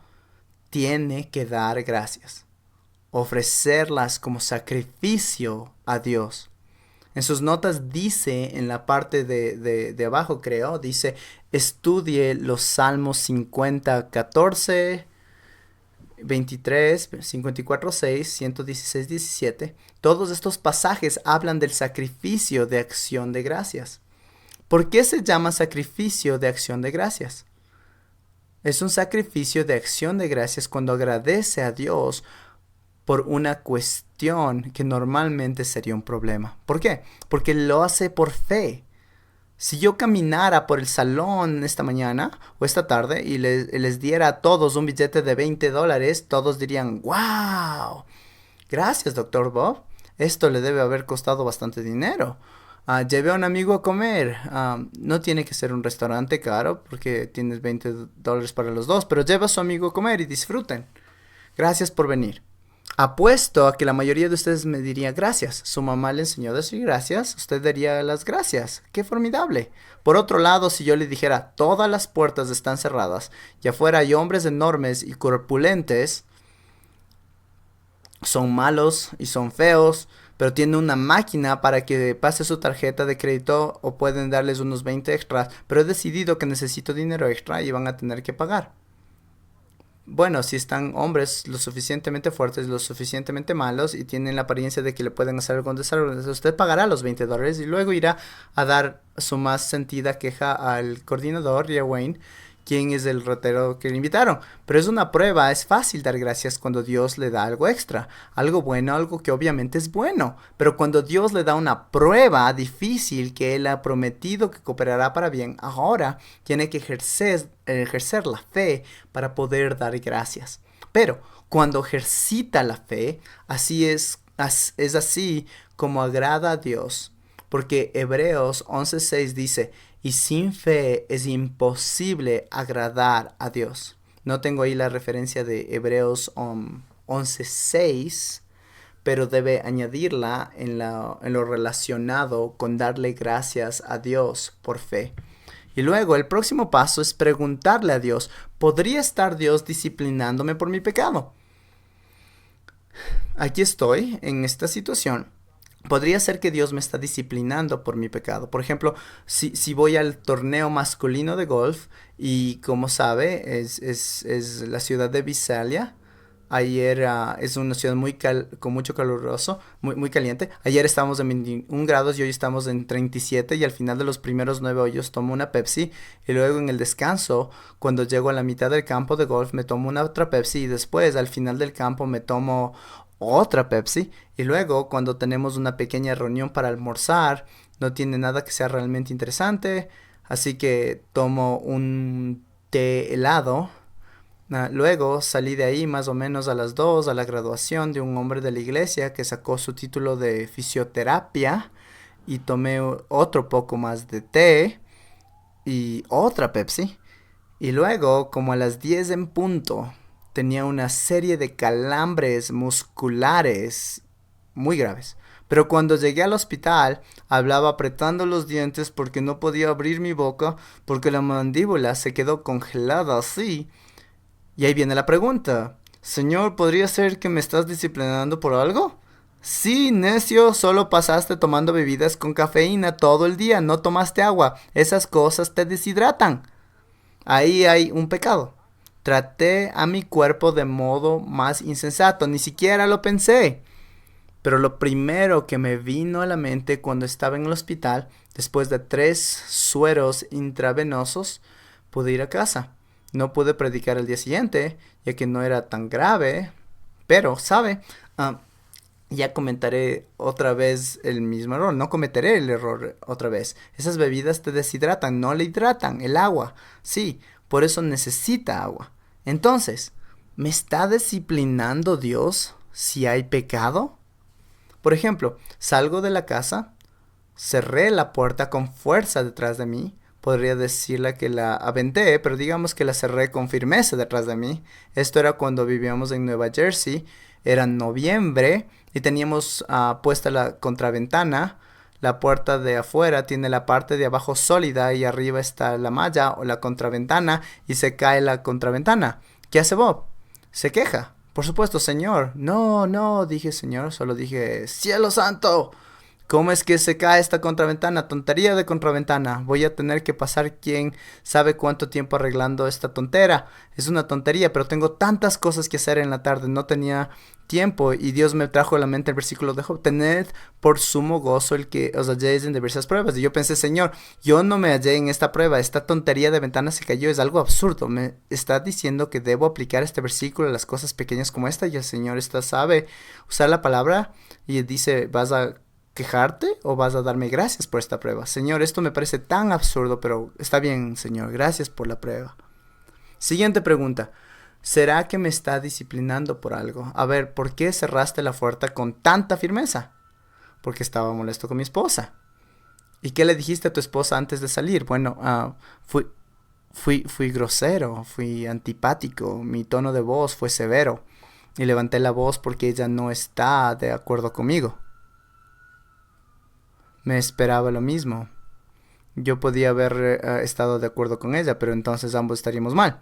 Tiene que dar gracias, ofrecerlas como sacrificio a Dios. En sus notas dice, en la parte de abajo creo, dice: estudie los Salmos 50, 14, 23, 54, 6, 116, 17. Todos estos pasajes hablan del sacrificio de acción de gracias. ¿Por qué se llama sacrificio de acción de gracias? Es un sacrificio de acción de gracias cuando agradece a Dios por una cuestión que normalmente sería un problema. ¿Por qué? Porque lo hace por fe. Si yo caminara por el salón esta mañana o esta tarde y les diera a todos un billete de $20, todos dirían: ¡wow! Gracias, Dr. Bob. Esto le debe haber costado bastante dinero. Llevé a un amigo a comer. No tiene que ser un restaurante caro porque tienes $20 para los dos, pero lleva a su amigo a comer y disfruten. Gracias por venir. Apuesto a que la mayoría de ustedes me diría gracias. Su mamá le enseñó a decir gracias, usted daría las gracias. ¡Qué formidable! Por otro lado, si yo le dijera: todas las puertas están cerradas y afuera hay hombres enormes y corpulentes, son malos y son feos, pero tiene una máquina para que pase su tarjeta de crédito o pueden darles unos 20 extras, pero he decidido que necesito dinero extra y van a tener que pagar. Bueno, si están hombres lo suficientemente fuertes, lo suficientemente malos y tienen la apariencia de que le pueden hacer algún desarrollo, usted pagará los $20 y luego irá a dar su más sentida queja al coordinador y a Wayne, quien es el ratero que le invitaron. Pero es una prueba, es fácil dar gracias cuando Dios le da algo extra, algo bueno, algo que obviamente es bueno. Pero cuando Dios le da una prueba difícil que Él ha prometido que cooperará para bien, ahora tiene que ejercer la fe para poder dar gracias. Pero cuando ejercita la fe, es así como agrada a Dios. Porque Hebreos 11:6 dice, y sin fe es imposible agradar a Dios. No tengo ahí la referencia de Hebreos 11:6, pero debe añadirla en lo relacionado con darle gracias a Dios por fe. Y luego el próximo paso es preguntarle a Dios, ¿podría estar Dios disciplinándome por mi pecado? Aquí estoy en esta situación. Podría ser que Dios me está disciplinando por mi pecado. Por ejemplo, si voy al torneo masculino de golf y como sabe, es la ciudad de Visalia. Ayer es una ciudad con mucho caluroso, muy caliente. Ayer estábamos en 21 grados y hoy estamos en 37 y al final de los primeros 9 hoyos tomo una Pepsi y luego en el descanso, cuando llego a la mitad del campo de golf, me tomo una otra Pepsi y después al final del campo me tomo otra Pepsi y luego cuando tenemos una pequeña reunión para almorzar, no tiene nada que sea realmente interesante, así que tomo un té helado. Luego salí de ahí más o menos a las 2 a la graduación de un hombre de la iglesia que sacó su título de fisioterapia y tomé otro poco más de té y otra Pepsi. Y luego, como a las 10 en punto, tenía una serie de calambres musculares muy graves. Pero cuando llegué al hospital, hablaba apretando los dientes porque no podía abrir mi boca porque la mandíbula se quedó congelada así. Y ahí viene la pregunta. Señor, ¿podría ser que me estás disciplinando por algo? Sí, necio, solo pasaste tomando bebidas con cafeína todo el día, no tomaste agua. Esas cosas te deshidratan. Ahí hay un pecado. Traté a mi cuerpo de modo más insensato, ni siquiera lo pensé. Pero lo primero que me vino a la mente cuando estaba en el hospital, después de 3 sueros intravenosos, pude ir a casa. No pude predicar el día siguiente, ya que no era tan grave, pero, ¿sabe? Ya comentaré otra vez el mismo error, no cometeré el error otra vez. Esas bebidas te deshidratan, no le hidratan, el agua, sí, por eso necesita agua. Entonces, ¿me está disciplinando Dios si hay pecado? Por ejemplo, salgo de la casa, cerré la puerta con fuerza detrás de mí, podría decirle que la aventé, pero digamos que la cerré con firmeza detrás de mí. Esto era cuando vivíamos en Nueva Jersey, era noviembre y teníamos puesta la contraventana. La puerta de afuera tiene la parte de abajo sólida y arriba está la malla o la contraventana y se cae la contraventana. ¿Qué hace Bob? Se queja. Por supuesto, señor. No, no, dije señor, solo dije cielo santo. ¿Cómo es que se cae esta contraventana? Tontería de contraventana. Voy a tener que pasar quién sabe cuánto tiempo arreglando esta tontera. Es una tontería, pero tengo tantas cosas que hacer en la tarde. No tenía tiempo y Dios me trajo a la mente el versículo de Job. Tened por sumo gozo el que os halléis en diversas pruebas. Y yo pensé, Señor, yo no me hallé en esta prueba. Esta tontería de ventana se cayó. Es algo absurdo. Me está diciendo que debo aplicar este versículo a las cosas pequeñas como esta. Y el Señor sabe usar la palabra y dice, vas a quejarte o vas a darme gracias por esta prueba. Señor, esto me parece tan absurdo, pero está bien, Señor, gracias por la prueba. Siguiente pregunta. ¿Será que me está disciplinando por algo? A ver, ¿por qué cerraste la puerta con tanta firmeza? Porque estaba molesto con mi esposa. ¿Y qué le dijiste a tu esposa antes de salir? Bueno, fui grosero, fui antipático, mi tono de voz fue severo y levanté la voz porque ella no está de acuerdo conmigo. Me esperaba lo mismo. Yo podía haber estado de acuerdo con ella, pero entonces ambos estaríamos mal.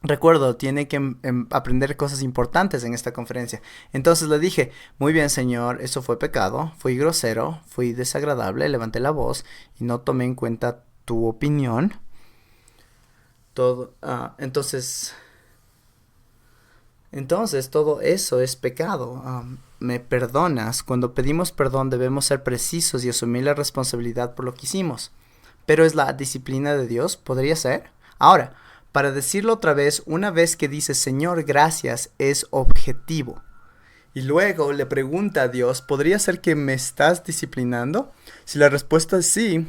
Recuerdo, tiene que aprender cosas importantes en esta conferencia. Entonces le dije, muy bien, señor, eso fue pecado, fui grosero, fui desagradable, levanté la voz y no tomé en cuenta tu opinión. Todo, entonces todo eso es pecado. ¿Me perdonas? Cuando pedimos perdón debemos ser precisos y asumir la responsabilidad por lo que hicimos. Pero es la disciplina de Dios, podría ser. Ahora, para decirlo otra vez, una vez que dice Señor, gracias, es objetivo. Y luego le pregunta a Dios, ¿podría ser que me estás disciplinando? Si la respuesta es sí,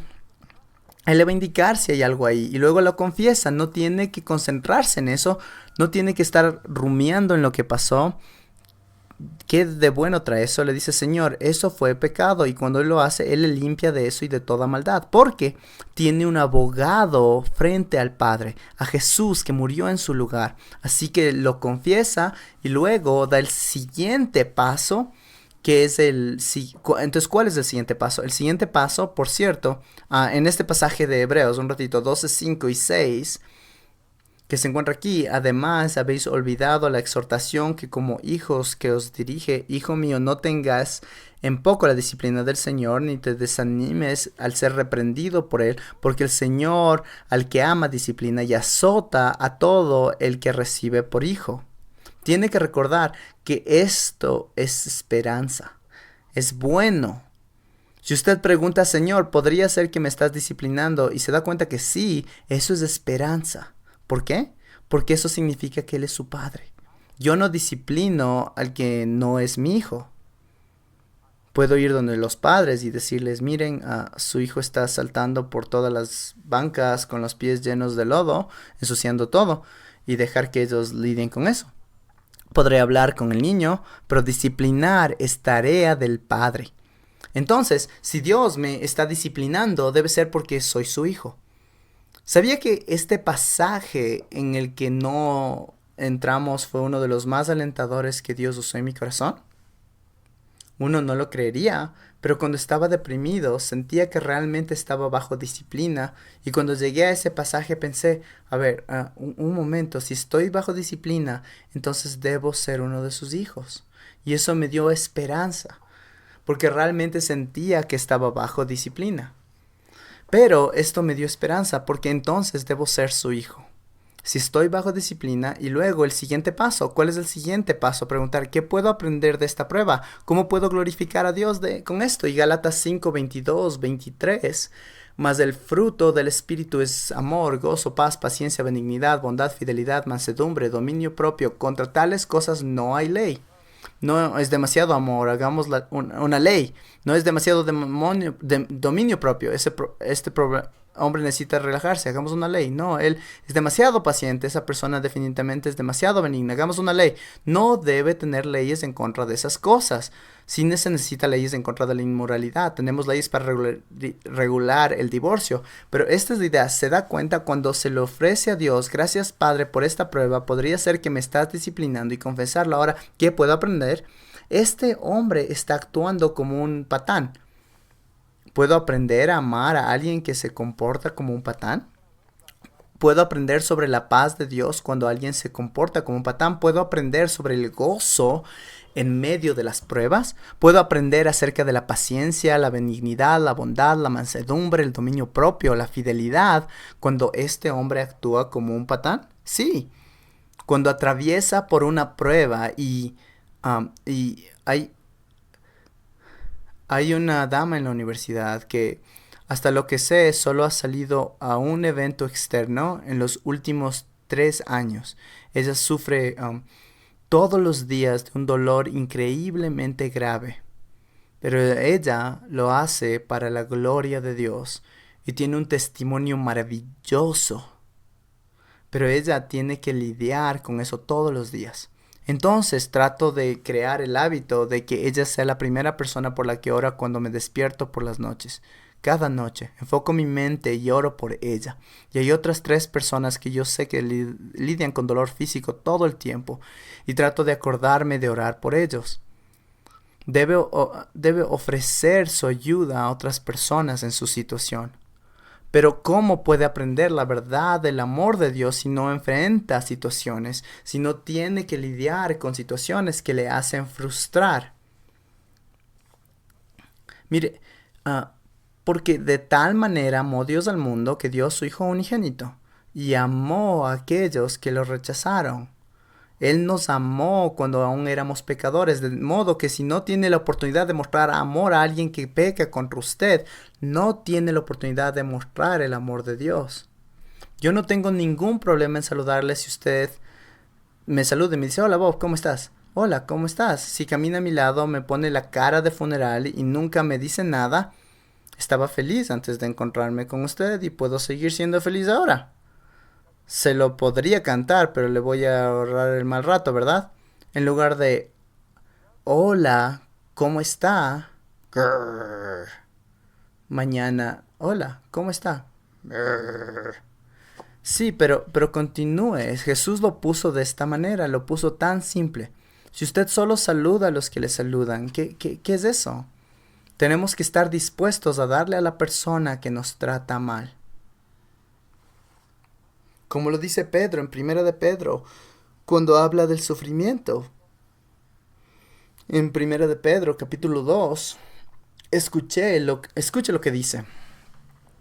él le va a indicar si hay algo ahí y luego lo confiesa, no tiene que concentrarse en eso, no tiene que estar rumiando en lo que pasó. ¿Qué de bueno trae eso? Le dice, Señor, eso fue pecado, y cuando él lo hace, él le limpia de eso y de toda maldad, porque tiene un abogado frente al Padre, a Jesús que murió en su lugar. Así que lo confiesa y luego da el siguiente paso, que es entonces, ¿cuál es el siguiente paso? El siguiente paso, por cierto, en este pasaje de Hebreos, un ratito, 12, 5 y 6, que se encuentra aquí, además habéis olvidado la exhortación que como hijos que os dirige, hijo mío, no tengas en poco la disciplina del Señor, ni te desanimes al ser reprendido por él, porque el Señor al que ama disciplina y azota a todo el que recibe por hijo. Tiene que recordar que esto es esperanza, es bueno. Si usted pregunta, Señor, ¿podría ser que me estás disciplinando? Y se da cuenta que sí, eso es esperanza. ¿Por qué? Porque eso significa que Él es su padre. Yo no disciplino al que no es mi hijo. Puedo ir donde los padres y decirles, miren, su hijo está saltando por todas las bancas con los pies llenos de lodo, ensuciando todo, y dejar que ellos lidien con eso. Podré hablar con el niño, pero disciplinar es tarea del padre. Entonces, si Dios me está disciplinando, debe ser porque soy su hijo. ¿Sabía que este pasaje en el que no entramos fue uno de los más alentadores que Dios usó en mi corazón? Uno no lo creería, pero cuando estaba deprimido sentía que realmente estaba bajo disciplina, y cuando llegué a ese pasaje pensé, a ver, un momento, si estoy bajo disciplina, entonces debo ser uno de sus hijos. Y eso me dio esperanza, porque realmente sentía que estaba bajo disciplina. Pero esto me dio esperanza, porque entonces debo ser su hijo. Si estoy bajo disciplina, y luego el siguiente paso, ¿cuál es el siguiente paso? Preguntar, ¿qué puedo aprender de esta prueba? ¿Cómo puedo glorificar a Dios con esto? Y Gálatas 5, 22, 23, mas el fruto del Espíritu es amor, gozo, paz, paciencia, benignidad, bondad, fidelidad, mansedumbre, dominio propio. Contra tales cosas no hay ley. No es demasiado amor, hagamos una ley. No es demasiado dominio propio. Hombre necesita relajarse, hagamos una ley. No, él es demasiado paciente, esa persona definitivamente es demasiado benigna, hagamos una ley. No debe tener leyes en contra de esas cosas. Sí se necesita leyes en contra de la inmoralidad, tenemos leyes para regular el divorcio, pero esta es la idea. Se da cuenta cuando se le ofrece a Dios, gracias Padre por esta prueba, podría ser que me estás disciplinando, y confesarlo. Ahora, ¿qué puedo aprender? Este hombre está actuando como un patán. ¿Puedo aprender a amar a alguien que se comporta como un patán? ¿Puedo aprender sobre la paz de Dios cuando alguien se comporta como un patán? ¿Puedo aprender sobre el gozo en medio de las pruebas? ¿Puedo aprender acerca de la paciencia, la benignidad, la bondad, la mansedumbre, el dominio propio, la fidelidad cuando este hombre actúa como un patán? Sí. Cuando atraviesa por una prueba y hay una dama en la universidad que, hasta lo que sé, solo ha salido a un evento externo en los últimos 3 años. Ella sufre todos los días de un dolor increíblemente grave, pero ella lo hace para la gloria de Dios y tiene un testimonio maravilloso. Pero ella tiene que lidiar con eso todos los días. Entonces trato de crear el hábito de que ella sea la primera persona por la que oro cuando me despierto por las noches. Cada noche enfoco mi mente y oro por ella. Y hay otras 3 personas que yo sé que lidian con dolor físico todo el tiempo, y trato de acordarme de orar por ellos. Debe ofrecer su ayuda a otras personas en su situación. Pero ¿cómo puede aprender la verdad del amor de Dios si no enfrenta situaciones, si no tiene que lidiar con situaciones que le hacen frustrar? Mire, porque de tal manera amó Dios al mundo que dio a su Hijo unigénito y amó a aquellos que lo rechazaron. Él nos amó cuando aún éramos pecadores, de modo que si no tiene la oportunidad de mostrar amor a alguien que peca contra usted, no tiene la oportunidad de mostrar el amor de Dios. Yo no tengo ningún problema en saludarle si usted me saluda y me dice, hola Bob, ¿cómo estás? Hola, ¿cómo estás? Si camina a mi lado, me pone la cara de funeral y nunca me dice nada, estaba feliz antes de encontrarme con usted y puedo seguir siendo feliz ahora. Se lo podría cantar, pero le voy a ahorrar el mal rato, ¿verdad? En lugar de, hola, ¿cómo está? Grrr. Mañana, hola, ¿cómo está? Grrr. Sí, pero continúe. Jesús lo puso de esta manera, lo puso tan simple. Si usted solo saluda a los que le saludan, ¿qué es eso? Tenemos que estar dispuestos a darle a la persona que nos trata mal. Como lo dice Pedro en Primera de Pedro, cuando habla del sufrimiento. En Primera de Pedro, capítulo 2, escuche lo que dice.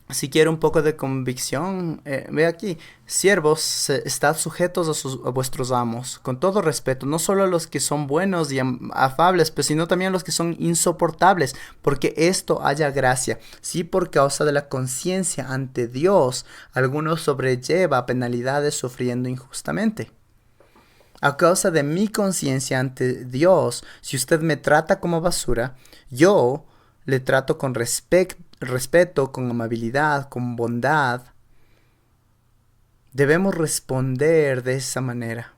Si quiere un poco de convicción, ve aquí. Siervos, estad sujetos a vuestros amos, con todo respeto, no solo a los que son buenos y afables, pero sino también a los que son insoportables, porque esto haya gracia. Si por causa de la conciencia ante Dios, alguno sobrelleva penalidades sufriendo injustamente. A causa de mi conciencia ante Dios, si usted me trata como basura, yo le trato con respeto, con amabilidad, con bondad. Debemos responder de esa manera.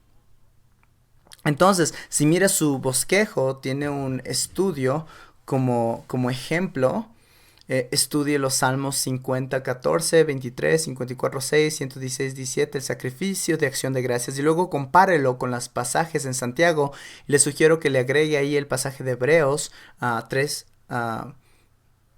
Entonces, si mira su bosquejo, tiene un estudio como ejemplo. Estudie los Salmos 50, 14, 23, 54, 6, 116, 17, el sacrificio de acción de gracias, y luego compárelo con los pasajes en Santiago. Le sugiero que le agregue ahí el pasaje de Hebreos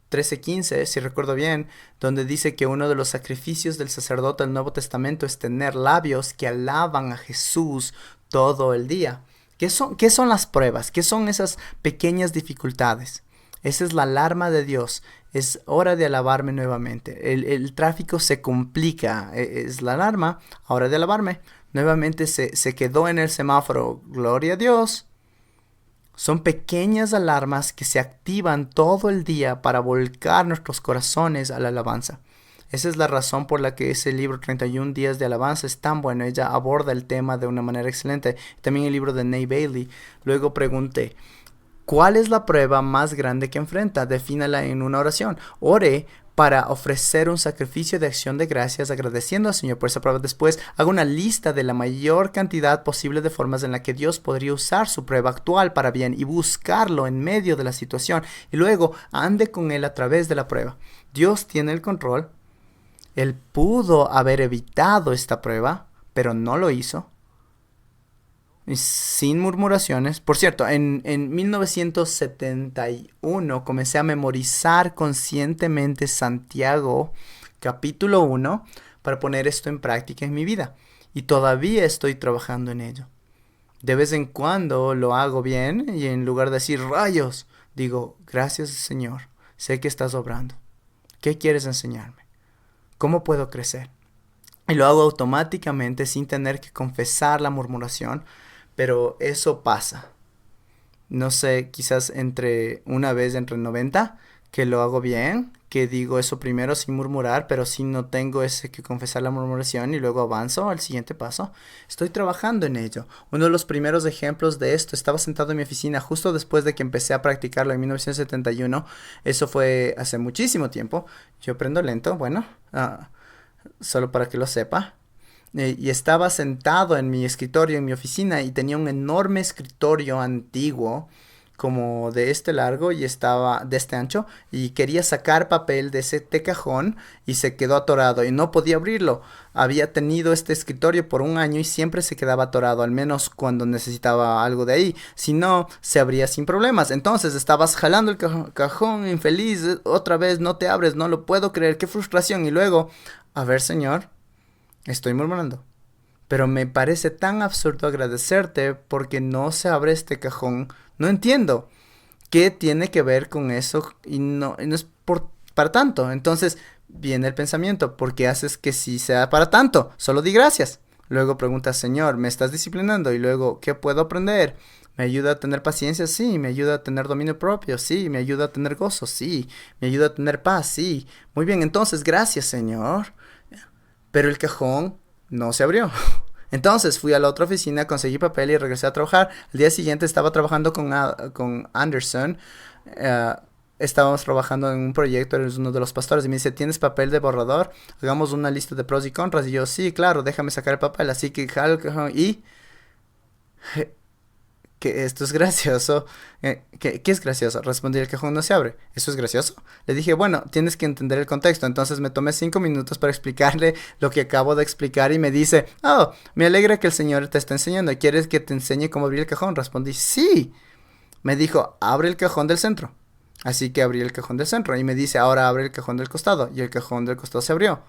13:15, si recuerdo bien, donde dice que uno de los sacrificios del sacerdote del Nuevo Testamento es tener labios que alaban a Jesús todo el día. ¿Qué son las pruebas? ¿Qué son esas pequeñas dificultades? Esa es la alarma de Dios. Es hora de alabarme nuevamente. El tráfico se complica. Es la alarma. Hora de alabarme. Nuevamente se quedó en el semáforo. Gloria a Dios. Son pequeñas alarmas que se activan todo el día para volcar nuestros corazones a la alabanza. Esa es la razón por la que ese libro 31 días de alabanza es tan bueno. Ella aborda el tema de una manera excelente. También el libro de Nate Bailey. Luego pregunté, ¿cuál es la prueba más grande que enfrenta? Defínala en una oración. Ore para ofrecer un sacrificio de acción de gracias agradeciendo al Señor por esa prueba. Después haga una lista de la mayor cantidad posible de formas en la que Dios podría usar su prueba actual para bien y buscarlo en medio de la situación. Y luego ande con Él a través de la prueba. Dios tiene el control. Él pudo haber evitado esta prueba, pero no lo hizo. Sin murmuraciones. Por cierto, en 1971 comencé a memorizar conscientemente Santiago capítulo 1 para poner esto en práctica en mi vida. Y todavía estoy trabajando en ello. De vez en cuando lo hago bien y en lugar de decir rayos, digo, gracias Señor, sé que estás obrando. ¿Qué quieres enseñarme? ¿Cómo puedo crecer? Y lo hago automáticamente sin tener que confesar la murmuración. Pero eso pasa. No sé, quizás una vez entre 90, que lo hago bien, que digo eso primero sin murmurar, pero si no tengo ese que confesar la murmuración y luego avanzo al siguiente paso. Estoy trabajando en ello. Uno de los primeros ejemplos de esto, estaba sentado en mi oficina justo después de que empecé a practicarlo en 1971. Eso fue hace muchísimo tiempo. Yo aprendo lento, bueno, solo para que lo sepa. Y estaba sentado en mi escritorio, en mi oficina, y tenía un enorme escritorio antiguo como de este largo y estaba de este ancho, y quería sacar papel de ese cajón y se quedó atorado y no podía abrirlo. Había tenido este escritorio por un año y siempre se quedaba atorado, al menos cuando necesitaba algo de ahí. Si no, se abría sin problemas. Entonces estabas jalando el cajón infeliz, otra vez no te abres, no lo puedo creer, qué frustración. Y luego, a ver, señor, estoy murmurando. Pero me parece tan absurdo agradecerte porque no se abre este cajón. No entiendo qué tiene que ver con eso y no es para tanto. Entonces viene el pensamiento, ¿por qué haces que sí sea para tanto? Solo di gracias. Luego preguntas, Señor, ¿me estás disciplinando? Y luego, ¿qué puedo aprender? ¿Me ayuda a tener paciencia? Sí. ¿Me ayuda a tener dominio propio? Sí. ¿Me ayuda a tener gozo? Sí. ¿Me ayuda a tener paz? Sí. Muy bien, entonces, gracias, Señor. Pero el cajón no se abrió. Entonces fui a la otra oficina, conseguí papel y regresé a trabajar. El día siguiente estaba trabajando con Anderson. eh, Estábamos trabajando en un proyecto, eres uno de los pastores, y me dice, ¿tienes papel de borrador? Hagamos una lista de pros y contras. Y yo, sí, claro, déjame sacar el papel. Así que y que esto es gracioso. ¿Qué es gracioso? Respondí, el cajón no se abre. ¿Eso es gracioso? Le dije, bueno, tienes que entender el contexto. Entonces me tomé 5 minutos para explicarle lo que acabo de explicar y me dice, oh, me alegra que el Señor te está enseñando. ¿Quieres que te enseñe cómo abrir el cajón? Respondí, sí. Me dijo, abre el cajón del centro. Así que abrí el cajón del centro y me dice, ahora abre el cajón del costado. Y el cajón del costado se abrió.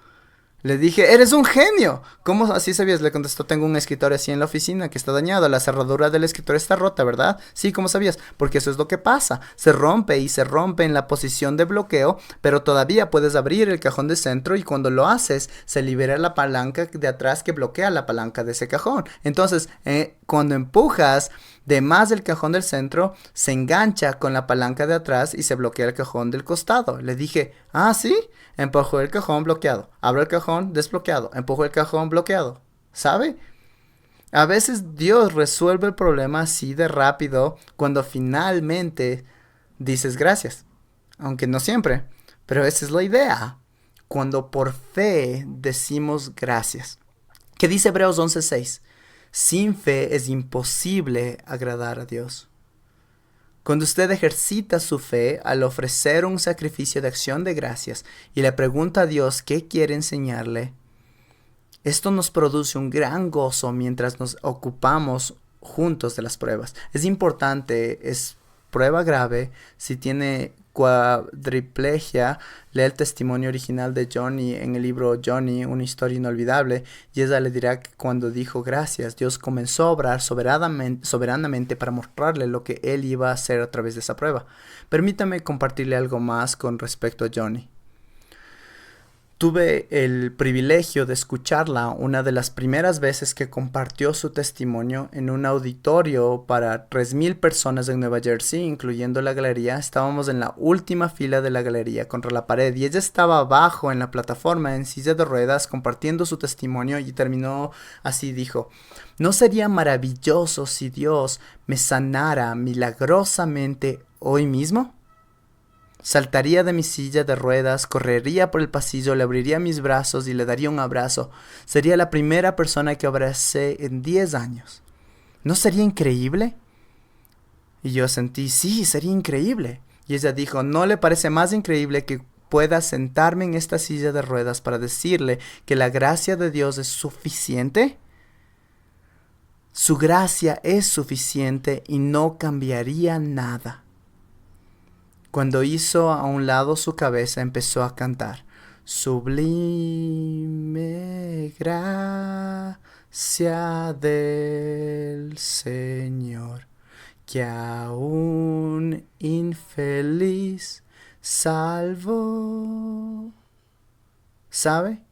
Le dije, eres un genio. ¿Cómo así sabías? Le contestó, tengo un escritorio así en la oficina que está dañado. La cerradura del escritorio está rota, ¿verdad? Sí, ¿cómo sabías? Porque eso es lo que pasa. Se rompe y se rompe en la posición de bloqueo, pero todavía puedes abrir el cajón de centro y cuando lo haces, se libera la palanca de atrás que bloquea la palanca de ese cajón. Entonces, cuando empujas de más del cajón del centro, se engancha con la palanca de atrás y se bloquea el cajón del costado. Le dije, ah, sí. Empujó el cajón bloqueado. Abro el cajón desbloqueado. Empujo el cajón bloqueado. ¿Sabe? A veces Dios resuelve el problema así de rápido cuando finalmente dices gracias. Aunque no siempre. Pero esa es la idea. Cuando por fe decimos gracias. ¿Qué dice Hebreos 11:6? Sin fe es imposible agradar a Dios. Cuando usted ejercita su fe al ofrecer un sacrificio de acción de gracias y le pregunta a Dios qué quiere enseñarle, esto nos produce un gran gozo mientras nos ocupamos juntos de las pruebas. Es importante, es prueba grave. Si tiene cuadriplegia, lee el testimonio original de Johnny en el libro Johnny, una historia inolvidable, y ella le dirá que cuando dijo gracias, Dios comenzó a obrar soberanamente para mostrarle lo que él iba a hacer a través de esa prueba. Permítame compartirle algo más con respecto a Johnny. Tuve el privilegio de escucharla una de las primeras veces que compartió su testimonio en un auditorio para 3,000 personas en Nueva Jersey, incluyendo la galería. Estábamos en la última fila de la galería contra la pared y ella estaba abajo en la plataforma en silla de ruedas compartiendo su testimonio y terminó así, dijo, ¿no sería maravilloso si Dios me sanara milagrosamente hoy mismo? Saltaría de mi silla de ruedas, correría por el pasillo, le abriría mis brazos y le daría un abrazo. Sería la primera persona que abracé en 10 años. ¿No sería increíble? Y yo sentí, sí, sería increíble. Y ella dijo, ¿no le parece más increíble que pueda sentarme en esta silla de ruedas para decirle que la gracia de Dios es suficiente? Su gracia es suficiente y no cambiaría nada. Cuando hizo a un lado su cabeza, empezó a cantar. Sublime gracia del Señor, que a un infeliz salvó. ¿Sabe?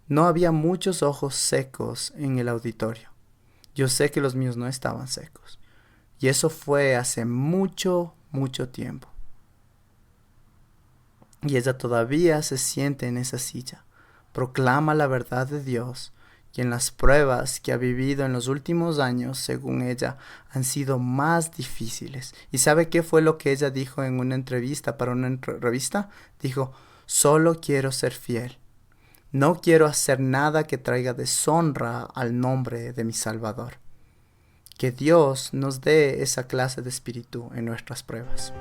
No había muchos ojos secos en el auditorio. Yo sé que los míos no estaban secos. Y eso fue hace mucho, mucho tiempo. Y ella todavía se siente en esa silla, proclama la verdad de Dios y en las pruebas que ha vivido en los últimos años, según ella, han sido más difíciles. ¿Y sabe qué fue lo que ella dijo en una entrevista para una revista? Dijo, solo quiero ser fiel. No quiero hacer nada que traiga deshonra al nombre de mi Salvador. Que Dios nos dé esa clase de espíritu en nuestras pruebas.